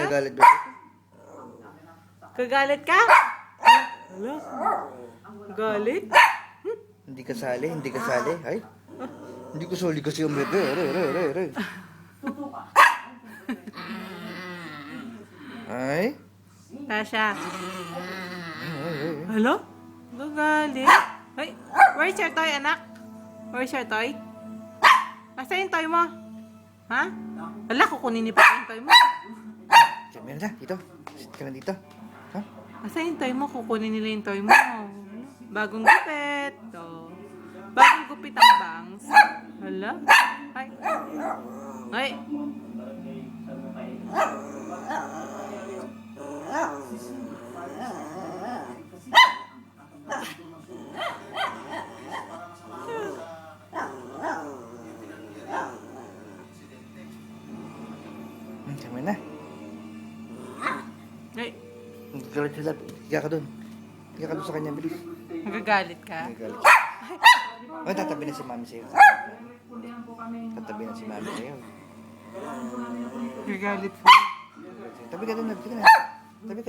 Nagagalit ba ito? Kagalit ka? Hala? Galit? Hindi kasali, hindi kasali. Ay. Hindi ko soli kasi yung bebe. Aray. Ay. Tasha. Ay. Hala? Gagalit? Ay, where's your toy, anak? Where's your toy? Asa yung toy mo? Ha? Hala, kukunin ni Papa yung toy mo. Diyan, meron na. Dito. Sit ka na dito. Ha? Asa yung toy mo? Kukunin nila yung toy mo. Bagong gupit. Oh. Bagong gupit ang bangs. Hala? Ay. Ay. Diyan, meron na. Ay. Nagagalit sila. Higa ka dun. Higa ka dun sa kanya, bilis. Magagalit ka? Nagagalit. Ay, tatabi na si mami sa'yo. Tatabi na si mami sa'yo. Magagalit po. Tabi ka dun, tabi ka na. Tabi ka.